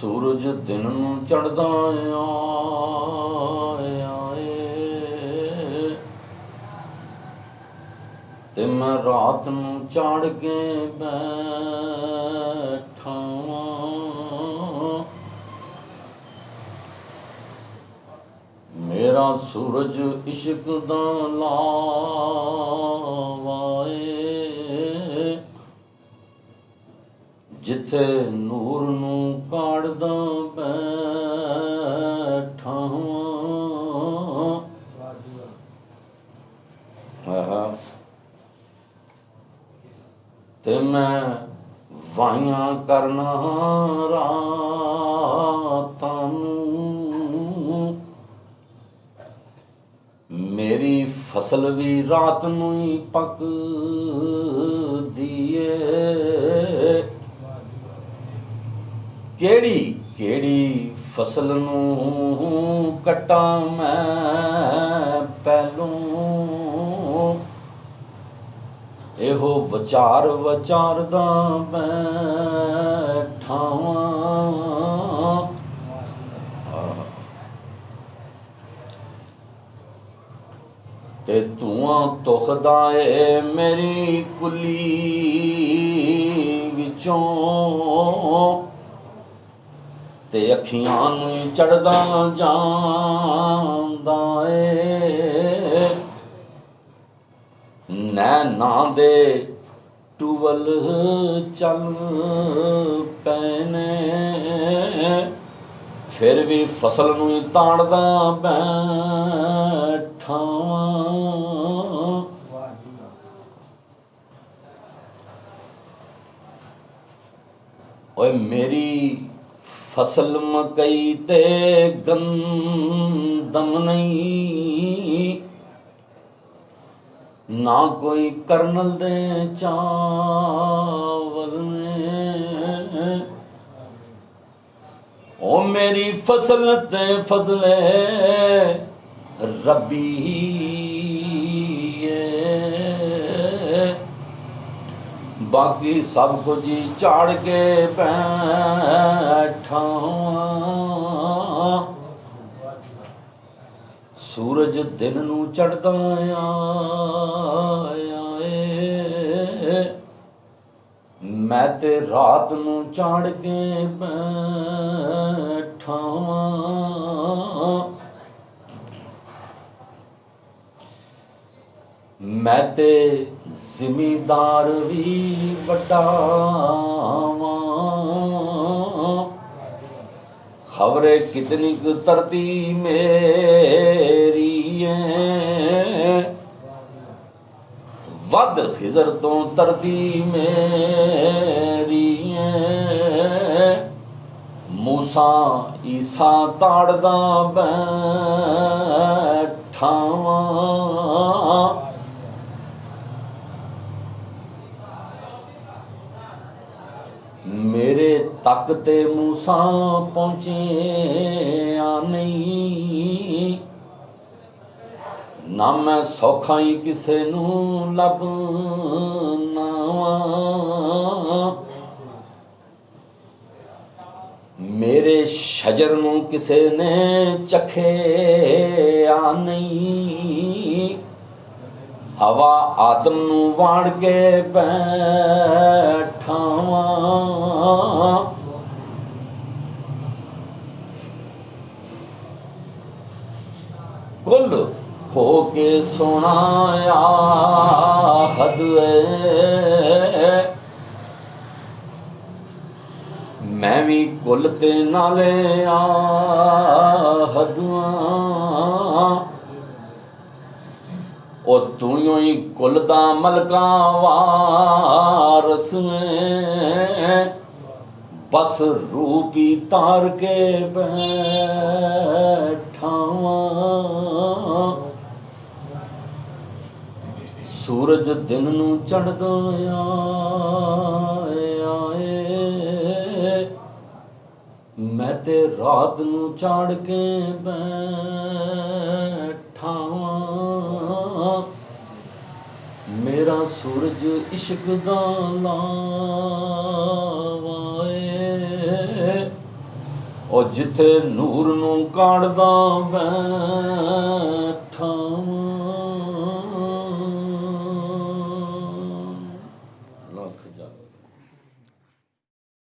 ਸੂਰਜ ਦਿਨ ਨੂੰ ਚੜ੍ਹਦਾ ਆਏ ਤੇ ਮੈਂ ਰਾਤ ਨੂੰ ਚਾੜ ਕੇ ਬੈਠਾ ਵਾਂ। ਮੇਰਾ ਸੂਰਜ ਇਸ਼ਕ ਦਾ ਲਾਵਾ ਏ, ਜਿੱਥੇ ਨੂਰ ਨੂੰ ਕਾੜਦਾ ਬੈਠਾ ਵਾਂ। ਤੇ ਮੈਂ ਵਾਹੀਆਂ ਕਰਨਾ ਰਾਤਾਂ ਨੂੰ, ਮੇਰੀ ਫਸਲ ਵੀ ਰਾਤ ਨੂੰ ਹੀ ਪੱਕਦੀ ਏ। ਕਿਹੜੀ ਕਿਹੜੀ ਫਸਲ ਨੂੰ ਕੱਟਾਂ ਮੈਂ ਪਹਿਲੋਂ, ਇਹੋ ਵਿਚਾਰ ਵਿਚਾਰਦਾ ਬੈਠਾ ਵਾਂ। ਤੇ ਧੂਆਂ ਧੁਖਦਾ ਏ ਮੇਰੀ ਕੁੱਲੀ ਵਿੱਚੋਂ, ਤੇ ਅੱਖੀਆਂ ਨੂੰ ਚੜ੍ਹਦਾ ਜਾਂਦਾ ਏ। ਨੈਣਾਂ ਦੇ ਟੂਵਲ ਚੱਲ ਪਏ ਨੇ, ਫਿਰ ਵੀ ਫਸਲ ਨੂੰ ਹੀ ਤਾੜਦਾ ਬੈਠਾ ਵਾਂ। ਓਏ ਮੇਰੀ ਫਸਲ ਮਕਈ ਤੇ ਗੰਦਮ ਨਹੀਂ, ਨਾ ਕੋਈ ਕਰਨਲ ਦੇ ਚਾਵਲ ਨੇ। ਓ ਮੇਰੀ ਫਸਲ ਤੇ ਫਸਲੇ ਰੱਬੀ ਏ, ਬਾਕੀ ਸਭ ਕੁਝ ਹੀ ਝਾੜ ਕੇ ਬੈਠਾ ਵਾਂ। ਸੂਰਜ ਦਿਨ ਨੂੰ ਚੜ੍ਹਦਾ ਏ, ਮੈਂ ਤੇ ਰਾਤ ਨੂੰ ਚਾੜ ਕੇ ਬੈਠਾ ਵਾਂ। ਮੈਂ ਤੇ ਜ਼ਿਮੀਦਾਰ ਵੀ ਵੱਡਾ ਵਾਂ, ਖਬਰੇ ਕਿਤਨੀ ਕੁ ਧਰਤੀ ਮੇਰੀ ਏ, ਵੱਧ ਖਿਜ਼ਰ ਤੋਂ ਧਰਤੀ ਮੇਰੀ ਏ। ਮੂਸਾ ਈਸਾ ਤਾੜਦਾ ਬੈਠਾ ਵਾਂ। ਮੇਰੇ ਤੱਕ ਤੇ ਮੂਸਾ ਪਹੁੰਚਿਆ ਨਹੀਂ, ਨਾ ਮੈਂ ਸੌਖਾ ਹੀ ਕਿਸੇ ਨੂੰ ਲੱਭਣਾ ਵਾਂ। ਮੇਰੇ ਸ਼ਜਰ ਨੂੰ ਕਿਸੇ ਨੇ ਚਖਿਆ ਨਹੀਂ, ਹਵਾ ਆਦਮ ਨੂੰ ਵਾੜ ਕੇ ਬੈਠਾ ਵਾਂ। ਕੁੱਲ ਹੋ ਕੇ ਸੋਣਾ ਆਹਦ ਏ, ਮੈਂ ਵੀ ਕੁੱਲ ਤੇ ਨਾਲੇ ਆਹਦ ਆਂ। ਉਹ ਤੂੰ ਹੀ ਕੁੱਲ ਦਾ ਮਲਕਾ ਵਾਰਸ ਏ, ਬਸ ਰੂਪ ਹੀ ਤਾਰ ਕੇ ਬੈਠਾ ਵਾਂ। ਸੂਰਜ ਦਿਨ ਨੂੰ ਚੜ੍ਹਦਾ ਆਏ, ਮੈਂ ਤੇ ਰਾਤ ਨੂੰ ਚਾੜ ਕੇ ਬੈਠਾ ਵਾਂ। ਮੇਰਾ ਸੂਰਜ ਇਸ਼ਕ ਦਾ ਲਾਵਾ ਏ, ਉਹ ਜਿੱਥੇ ਨੂਰ ਨੂੰ ਕਾੜਦਾ ਬੈਠਾ ਵਾਂ